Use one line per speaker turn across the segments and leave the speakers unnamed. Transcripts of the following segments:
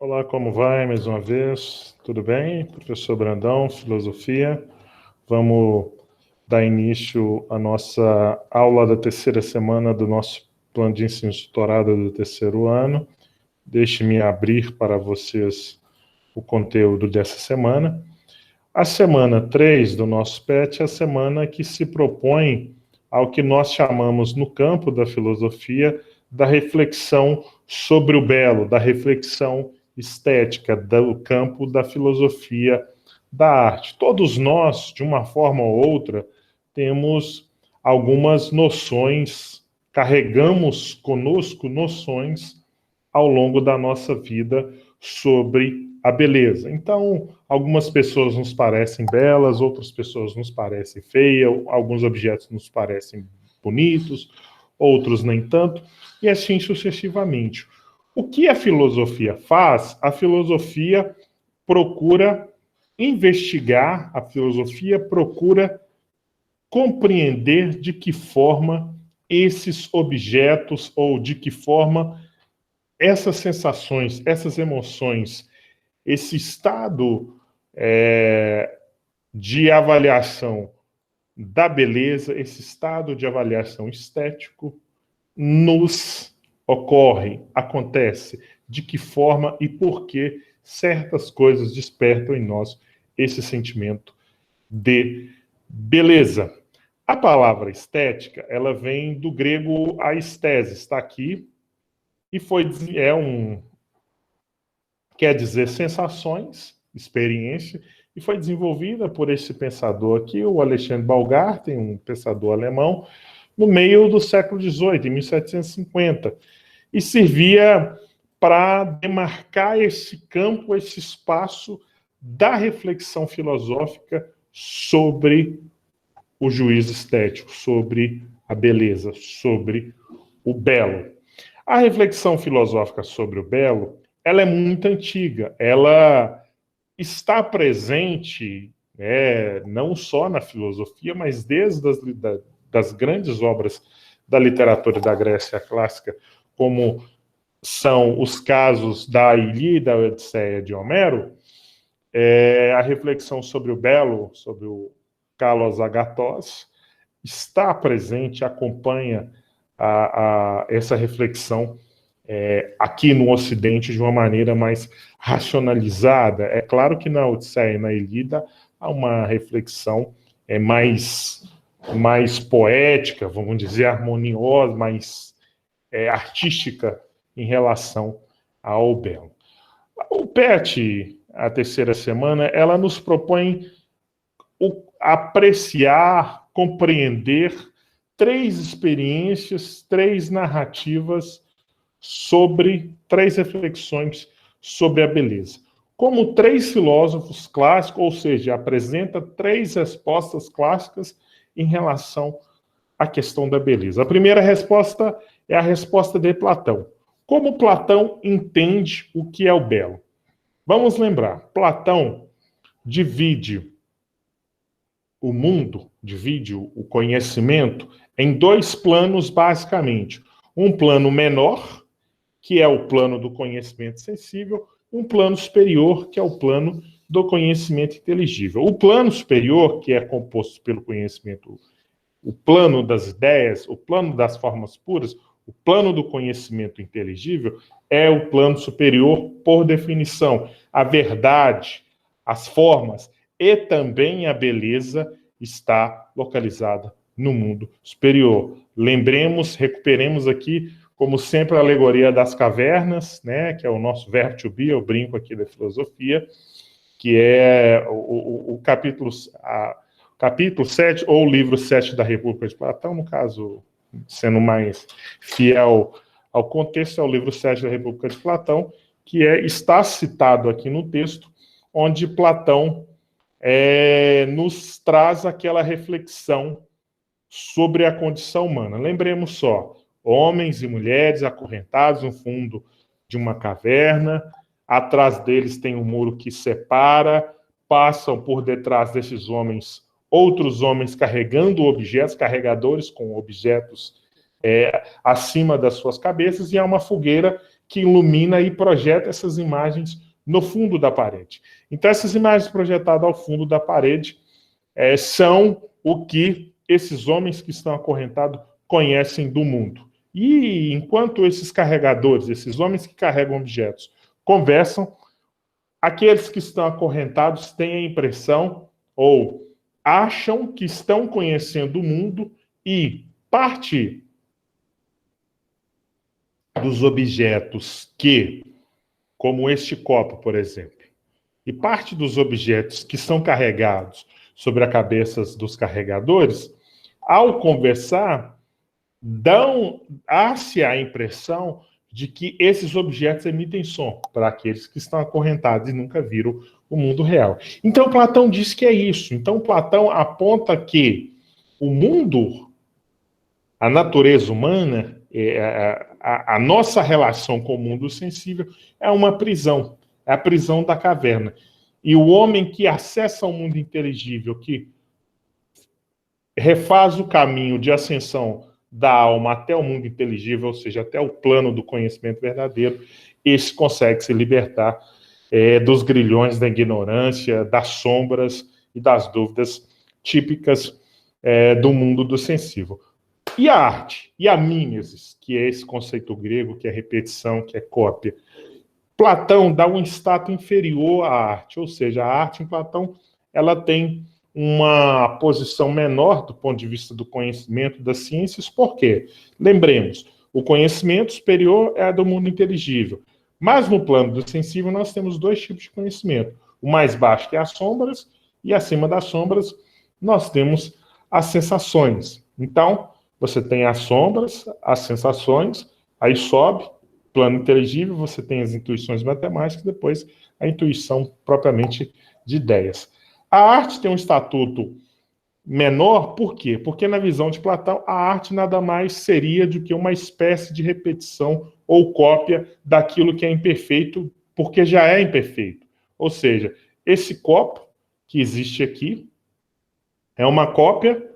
Olá, como vai mais uma vez? Tudo bem? Professor Brandão, Filosofia. Vamos dar início à nossa aula da terceira semana do nosso plano de ensino tutorado do terceiro ano. Deixe-me abrir para vocês o conteúdo dessa semana. A semana 3 do nosso PET é a semana que se propõe ao que nós chamamos no campo da filosofia da reflexão sobre o belo, da reflexão estética, do campo da filosofia da arte. Todos nós, de uma forma ou outra, temos algumas noções, carregamos conosco noções ao longo da nossa vida sobre a beleza. Então, algumas pessoas nos parecem belas, outras pessoas nos parecem feias, alguns objetos nos parecem bonitos, outros nem tanto, e assim sucessivamente. O que a filosofia faz? A filosofia procura investigar, a filosofia procura compreender de que forma esses objetos ou de que forma essas sensações, essas emoções, esse estado de avaliação da beleza, esse estado de avaliação estético nos ocorre, acontece, de que forma e por que certas coisas despertam em nós esse sentimento de beleza. A palavra estética, ela vem do grego aesthesis, está aqui, e quer dizer sensações, experiência, e foi desenvolvida por esse pensador aqui, o Alexandre Baumgarten, um pensador alemão, no meio do século XVIII, em 1750, e servia para demarcar esse campo, esse espaço da reflexão filosófica sobre o juízo estético, sobre a beleza, sobre o belo. A reflexão filosófica sobre o belo, ela é muito antiga, ela está presente, não só na filosofia, mas desde das grandes obras da literatura da Grécia clássica, como são os casos da Ilíada e da Odisseia de Homero, a reflexão sobre o belo, sobre o Kalos Agathos, está presente, acompanha essa reflexão aqui no Ocidente de uma maneira mais racionalizada. É claro que na Odisseia e na Ilíada há uma reflexão mais poética, vamos dizer, harmoniosa, mais artística em relação ao belo. O PET, a terceira semana, ela nos propõe apreciar, compreender três experiências, três narrativas três reflexões sobre a beleza. Como três filósofos clássicos, ou seja, apresenta três respostas clássicas em relação à questão da beleza. A primeira resposta é a resposta de Platão. Como Platão entende o que é o belo? Vamos lembrar, Platão divide o mundo, divide o conhecimento em dois planos, basicamente. Um plano menor, que é o plano do conhecimento sensível, um plano superior, que é o plano do conhecimento inteligível. O plano superior, que é composto pelo conhecimento, o plano das ideias, o plano das formas puras, o plano do conhecimento inteligível, é o plano superior por definição. A verdade, as formas e também a beleza está localizada no mundo superior. Lembremos, recuperemos aqui, como sempre, a alegoria das cavernas, né, que é o nosso verbo to be, eu brinco aqui da filosofia, que é o capítulo 7, ou o livro 7 da República de Platão, no caso, sendo mais fiel ao contexto, é o livro 7 da República de Platão, que está citado aqui no texto, onde Platão nos traz aquela reflexão sobre a condição humana. Lembremos só, homens e mulheres acorrentados no fundo de uma caverna, atrás deles tem um muro que separa, passam por detrás desses homens outros homens carregando objetos, carregadores com objetos acima das suas cabeças, e há uma fogueira que ilumina e projeta essas imagens no fundo da parede. Então, essas imagens projetadas ao fundo da parede são o que esses homens que estão acorrentados conhecem do mundo. E enquanto esses carregadores, esses homens que carregam objetos, conversam, aqueles que estão acorrentados têm a impressão ou acham que estão conhecendo o mundo e parte dos objetos que, como este copo, por exemplo, e parte dos objetos que são carregados sobre as cabeças dos carregadores, ao conversar, dá-se a impressão de que esses objetos emitem som para aqueles que estão acorrentados e nunca viram o mundo real. Então, Platão diz que é isso. Então, Platão aponta que o mundo, a natureza humana, a nossa relação com o mundo sensível é uma prisão, é a prisão da caverna. E o homem que acessa o mundo inteligível, que refaz o caminho de ascensão da alma até o mundo inteligível, ou seja, até o plano do conhecimento verdadeiro, esse consegue se libertar dos grilhões da ignorância, das sombras e das dúvidas típicas do mundo do sensível. E a arte? E a mimesis, que é esse conceito grego, que é repetição, que é cópia? Platão dá um status inferior à arte, ou seja, a arte em Platão ela tem uma posição menor do ponto de vista do conhecimento das ciências. Por quê? Lembremos, o conhecimento superior é do mundo inteligível, mas no plano do sensível nós temos dois tipos de conhecimento. O mais baixo, que é as sombras, e acima das sombras nós temos as sensações. Então, você tem as sombras, as sensações, aí sobe, plano inteligível, você tem as intuições matemáticas, depois a intuição propriamente de ideias. A arte tem um estatuto menor, por quê? Porque na visão de Platão, a arte nada mais seria do que uma espécie de repetição ou cópia daquilo que é imperfeito, porque já é imperfeito. Ou seja, esse copo que existe aqui é uma cópia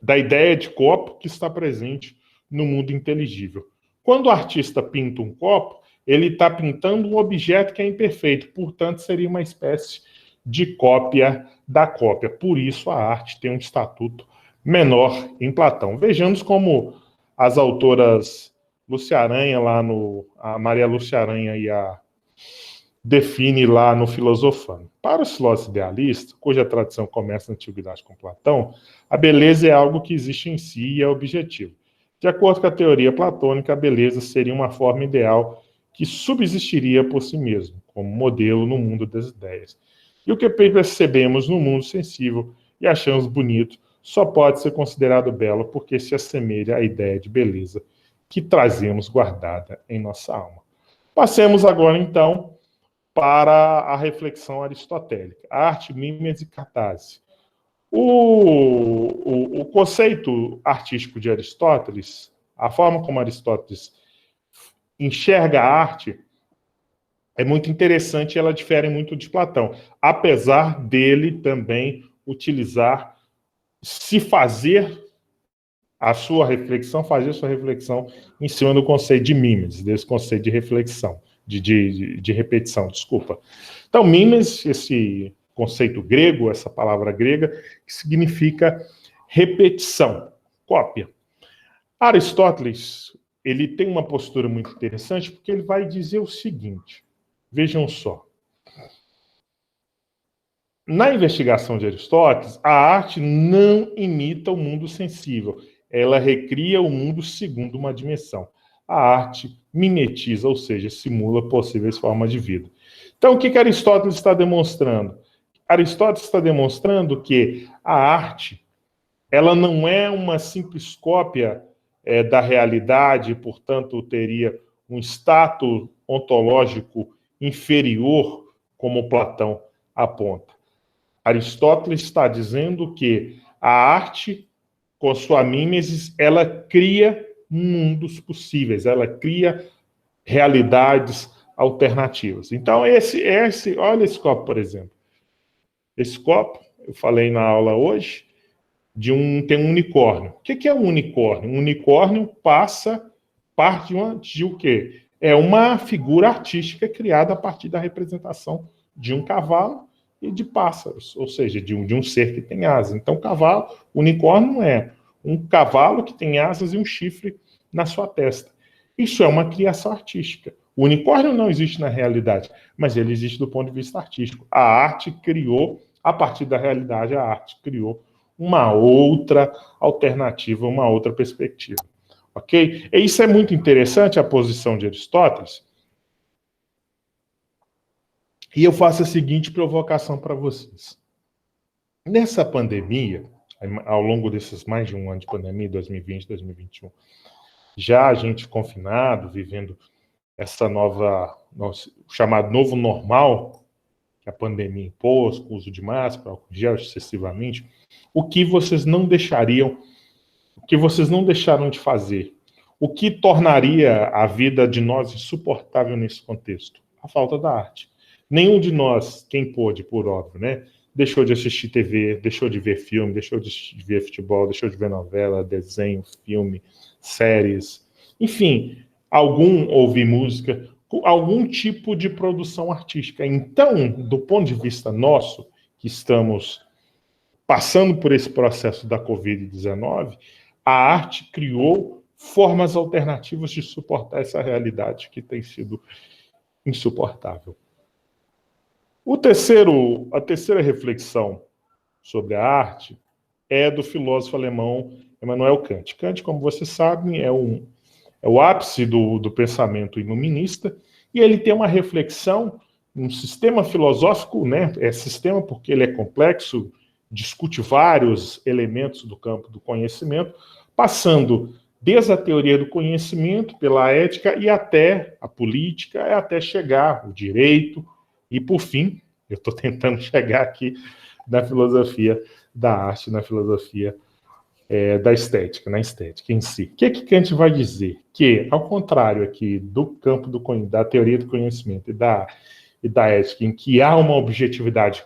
da ideia de copo que está presente no mundo inteligível. Quando o artista pinta um copo, ele está pintando um objeto que é imperfeito, portanto, seria uma espécie de cópia da cópia. Por isso, a arte tem um estatuto menor em Platão. Vejamos como as autoras Lúcia Aranha, a Maria Lúcia Aranha define lá no Filosofando. Para os filósofos idealistas, cuja tradição começa na antiguidade com Platão, a beleza é algo que existe em si e é objetivo. De acordo com a teoria platônica, a beleza seria uma forma ideal que subsistiria por si mesmo, como modelo no mundo das ideias. E o que percebemos no mundo sensível e achamos bonito só pode ser considerado belo porque se assemelha à ideia de beleza que trazemos guardada em nossa alma. Passemos agora, então, para a reflexão aristotélica. Arte, mimesis e catarse. O conceito artístico de Aristóteles, a forma como Aristóteles enxerga a arte, é muito interessante e ela difere muito de Platão, apesar dele também utilizar, fazer a sua reflexão em cima do conceito de mimesis, desse conceito de reflexão, de repetição, desculpa. Então, mimesis, esse conceito grego, essa palavra grega, que significa repetição, cópia. Aristóteles, ele tem uma postura muito interessante, porque ele vai dizer o seguinte, vejam só. Na investigação de Aristóteles, a arte não imita o mundo sensível, ela recria o mundo segundo uma dimensão. A arte mimetiza, ou seja, simula possíveis formas de vida. Então, o que Aristóteles está demonstrando? Aristóteles está demonstrando que a arte, ela não é uma simples cópia da realidade, portanto, teria um status ontológico inferior, como Platão aponta. Aristóteles está dizendo que a arte, com sua mimesis, ela cria mundos possíveis, ela cria realidades alternativas. Então, olha esse copo, por exemplo. Esse copo, eu falei na aula hoje, tem um unicórnio. O que é um unicórnio? Um unicórnio parte de o quê? é uma figura artística criada a partir da representação de um cavalo e de pássaros, ou seja, de um ser que tem asas. Então, cavalo, unicórnio é um cavalo que tem asas e um chifre na sua testa. Isso é uma criação artística. O unicórnio não existe na realidade, mas ele existe do ponto de vista artístico. A arte criou, a partir da realidade, a arte criou uma outra alternativa, uma outra perspectiva. Ok? E isso é muito interessante, a posição de Aristóteles. E eu faço a seguinte provocação para vocês. Nessa pandemia, ao longo desses mais de um ano de pandemia, 2020, 2021, já a gente confinado, vivendo essa chamado novo normal, que a pandemia impôs, com o uso de máscara, álcool gel excessivamente, o que vocês não deixaram de fazer? O que tornaria a vida de nós insuportável nesse contexto? A falta da arte. Nenhum de nós, quem pôde, por óbvio, né, deixou de assistir TV, deixou de ver filme, deixou de ver futebol, deixou de ver novela, desenho, filme, séries, enfim, ouvir música, algum tipo de produção artística. Então, do ponto de vista nosso, que estamos passando por esse processo da Covid-19, a arte criou formas alternativas de suportar essa realidade que tem sido insuportável. A terceira reflexão sobre a arte é do filósofo alemão Immanuel Kant. Kant, como vocês sabem, é o ápice do pensamento iluminista, e ele tem uma reflexão, um sistema filosófico, né? É sistema porque ele é complexo, discute vários elementos do campo do conhecimento, passando desde a teoria do conhecimento, pela ética e até a política, e até chegar o direito, e por fim, eu estou tentando chegar aqui na filosofia da arte, na filosofia da estética, na estética em si. O que Kant vai dizer? Que, ao contrário aqui do campo da teoria do conhecimento e da ética, em que há uma objetividade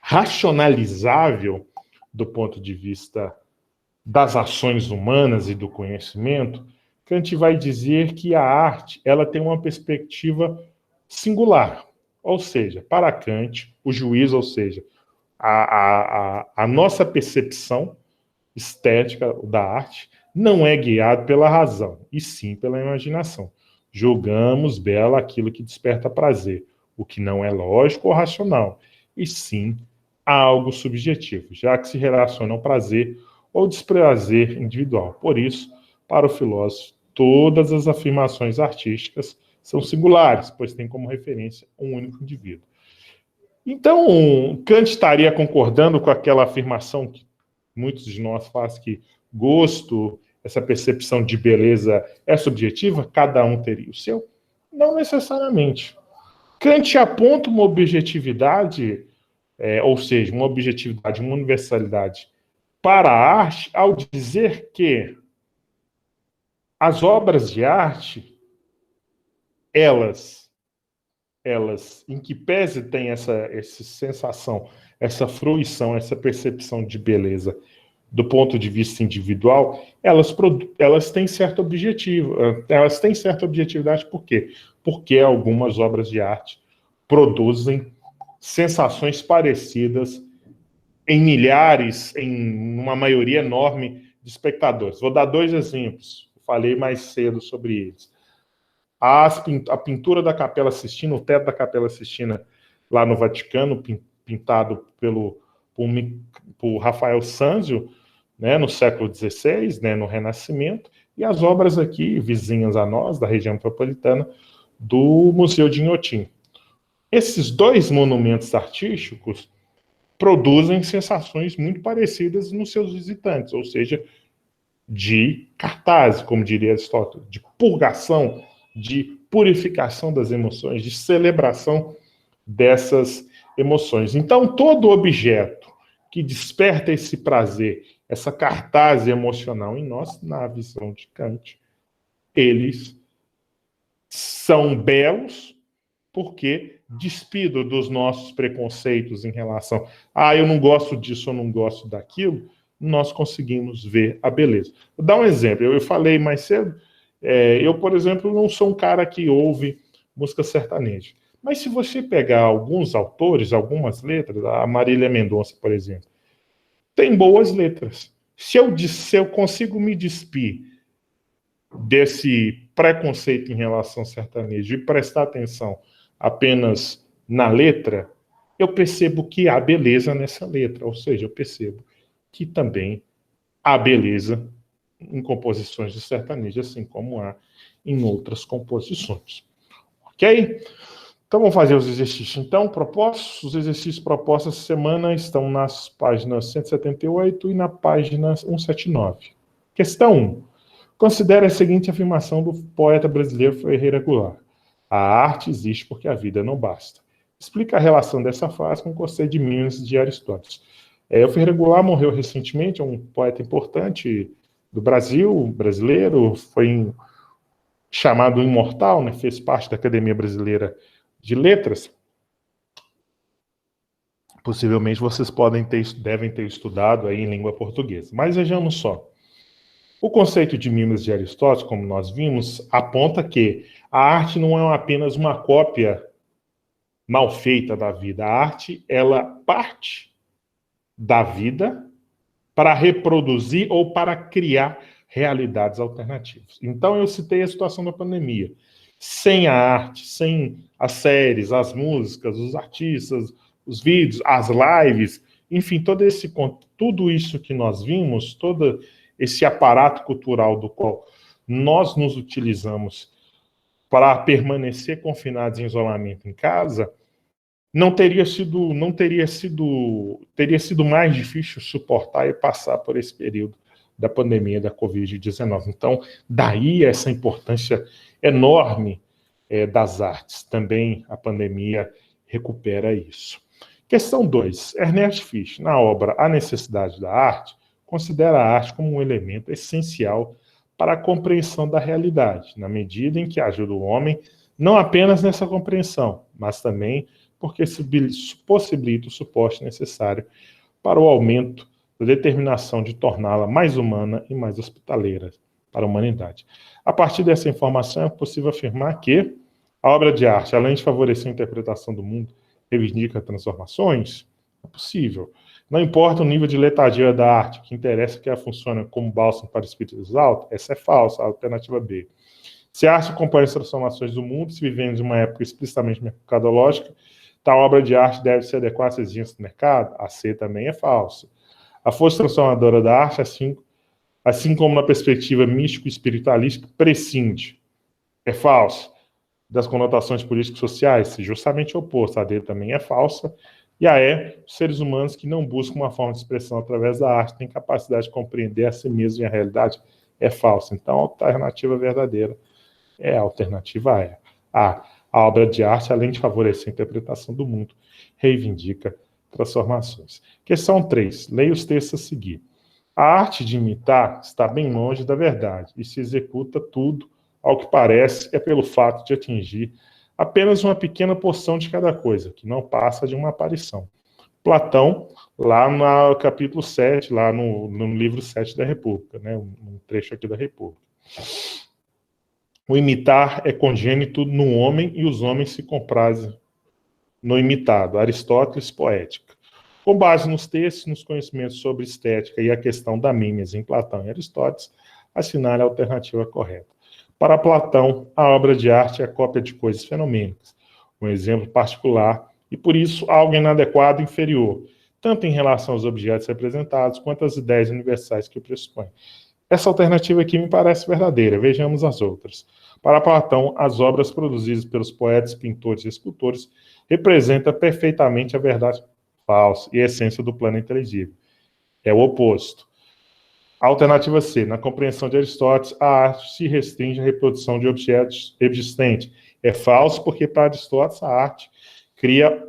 racionalizável do ponto de vista das ações humanas e do conhecimento, Kant vai dizer que a arte ela tem uma perspectiva singular. Ou seja, para Kant, o juízo, ou seja, a nossa percepção estética da arte não é guiado pela razão, e sim pela imaginação. Julgamos belo aquilo que desperta prazer, o que não é lógico ou racional, e sim algo subjetivo, já que se relaciona ao prazer ou desprazer individual. Por isso, para o filósofo, todas as afirmações artísticas são singulares, pois tem como referência um único indivíduo. Então, Kant estaria concordando com aquela afirmação que muitos de nós fazem, que gosto, essa percepção de beleza é subjetiva, cada um teria o seu? Não necessariamente. Kant aponta uma objetividade, ou seja, uma objetividade, uma universalidade para a arte, ao dizer que as obras de arte, elas em que pese tem essa sensação, essa fruição, essa percepção de beleza do ponto de vista individual, elas têm certo objetivo, elas têm certa objetividade. Por quê? Porque algumas obras de arte produzem sensações parecidas em milhares, em uma maioria enorme de espectadores. Vou dar 2 exemplos, falei mais cedo sobre eles. A pintura da Capela Sistina, o teto da Capela Sistina, lá no Vaticano, pintado por Rafael Sanzio, né, no século XVI, né, no Renascimento, e as obras aqui, vizinhas a nós, da região metropolitana, do Museu de Inhotim. Esses 2 monumentos artísticos produzem sensações muito parecidas nos seus visitantes, ou seja, de cartaz, como diria Aristóteles, de purgação, de purificação das emoções, de celebração dessas emoções. Então, todo objeto que desperta esse prazer, essa cartaz emocional em nós, na visão de Kant, eles são belos porque, despido dos nossos preconceitos em relação eu não gosto disso, eu não gosto daquilo, nós conseguimos ver a beleza. Vou dar um exemplo. Eu falei mais cedo, Eu, por exemplo, não sou um cara que ouve música sertaneja. Mas se você pegar alguns autores, algumas letras, a Marília Mendonça, por exemplo, tem boas letras. Se eu consigo me despir desse preconceito em relação ao sertanejo e prestar atenção apenas na letra, eu percebo que há beleza nessa letra, ou seja, eu percebo que também há beleza em composições de sertanejo, assim como há em outras composições. Ok? Então vamos fazer os exercícios. Então, propostos, os exercícios propostos essa semana estão nas páginas 178 e na página 179. Questão 1. Considere a seguinte afirmação do poeta brasileiro Ferreira Goulart. A arte existe porque a vida não basta. Explica a relação dessa frase com o conceito de Mimes de Aristóteles. O Ferreira Goulart morreu recentemente, é um poeta importante do Brasil, brasileiro, foi chamado imortal, né? Fez parte da Academia Brasileira de Letras. Possivelmente vocês devem ter estudado aí em língua portuguesa. Mas vejamos só. O conceito de Mimes de Aristóteles, como nós vimos, aponta que a arte não é apenas uma cópia mal feita da vida. A arte, ela parte da vida para reproduzir ou para criar realidades alternativas. Então, eu citei a situação da pandemia. Sem a arte, sem as séries, as músicas, os artistas, os vídeos, as lives, enfim, tudo isso que nós vimos, todo esse aparato cultural do qual nós nos utilizamos para permanecer confinados em isolamento em casa, teria sido mais difícil suportar e passar por esse período da pandemia da Covid-19. Então, daí essa importância enorme das artes. Também a pandemia recupera isso. Questão 2. Ernest Fish, na obra A Necessidade da Arte, considera a arte como um elemento essencial para a compreensão da realidade, na medida em que ajuda o homem não apenas nessa compreensão, mas também porque possibilita o suporte necessário para o aumento da determinação de torná-la mais humana e mais hospitaleira para a humanidade. A partir dessa informação, é possível afirmar que a obra de arte, além de favorecer a interpretação do mundo, reivindica transformações? É possível. Não importa o nível de letargia da arte, o que interessa é que ela funcione como bálsamo para espíritos altos, essa é falsa, a alternativa B. Se a arte acompanha as transformações do mundo, se vivemos em uma época explicitamente mercadológica, tal obra de arte deve se adequar às exigências do mercado, a C também é falsa. A força transformadora da arte, assim como na perspectiva místico-espiritualista, prescinde. É falso. Das conotações políticas sociais, justamente o oposto. A D também é falsa. E a E, os seres humanos que não buscam uma forma de expressão através da arte têm capacidade de compreender a si mesmo e a realidade, é falsa. Então, a alternativa verdadeira é a alternativa E. A obra de arte, além de favorecer a interpretação do mundo, reivindica transformações. Questão 3. Leia os textos a seguir. A arte de imitar está bem longe da verdade e se executa tudo, ao que parece, é pelo fato de atingir apenas uma pequena porção de cada coisa, que não passa de uma aparição. Platão, lá no capítulo 7, lá no livro 7 da República, né, um trecho aqui da República. O imitar é congênito no homem e os homens se comprazem no imitado. Aristóteles, Poética. Com base nos textos, nos conhecimentos sobre estética e a questão da mímesis em Platão e Aristóteles, assinale a alternativa correta. Para Platão, a obra de arte é a cópia de coisas fenomênicas, um exemplo particular, e por isso algo inadequado e inferior, tanto em relação aos objetos representados, quanto às ideias universais que o pressupõem. Essa alternativa aqui me parece verdadeira, vejamos as outras. Para Platão, as obras produzidas pelos poetas, pintores e escultores representam perfeitamente a verdade falsa e a essência do plano inteligível. É o oposto. Alternativa C. Na compreensão de Aristóteles, a arte se restringe à reprodução de objetos existentes. É falso porque, para Aristóteles, a arte cria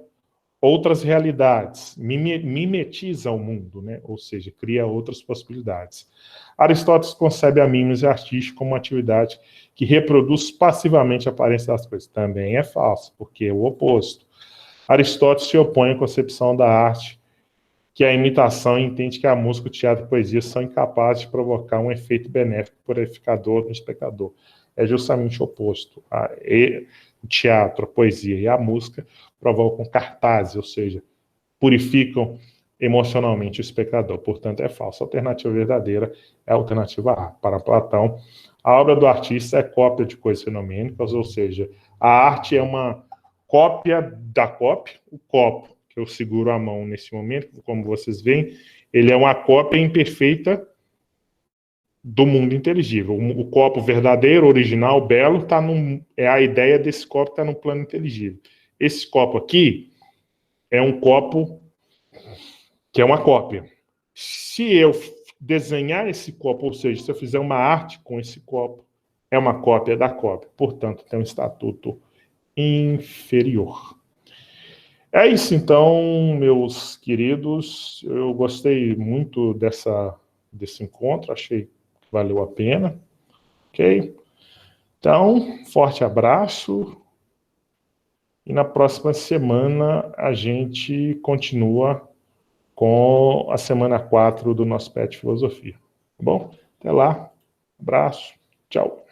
outras realidades, mimetiza o mundo, né? Ou seja, cria outras possibilidades. Aristóteles concebe a mímese artística como uma atividade que reproduz passivamente a aparência das coisas. Também é falso, porque é o oposto. Aristóteles se opõe à concepção da arte que a imitação entende que a música, o teatro e a poesia são incapazes de provocar um efeito benéfico purificador no espectador. é justamente o oposto. O teatro, a poesia e a música provocam cartazes, ou seja, purificam emocionalmente o espectador. Portanto, é falso. A alternativa verdadeira é a alternativa A. Para Platão, a obra do artista é cópia de coisas fenomênicas, ou seja, a arte é uma cópia da cópia. O copo que eu seguro a mão nesse momento, como vocês veem, ele é uma cópia imperfeita do mundo inteligível. O copo verdadeiro, original, belo, é a ideia desse copo que está no plano inteligível. Esse copo aqui é um copo que é uma cópia. Se eu desenhar esse copo, ou seja, se eu fizer uma arte com esse copo, é uma cópia da cópia. Portanto, tem um estatuto inferior. É isso, então, meus queridos. Eu gostei muito desse encontro, achei que valeu a pena. Ok? Então, forte abraço. E na próxima semana a gente continua com a semana 4 do nosso PET Filosofia. Tá bom? Até lá. Abraço. Tchau.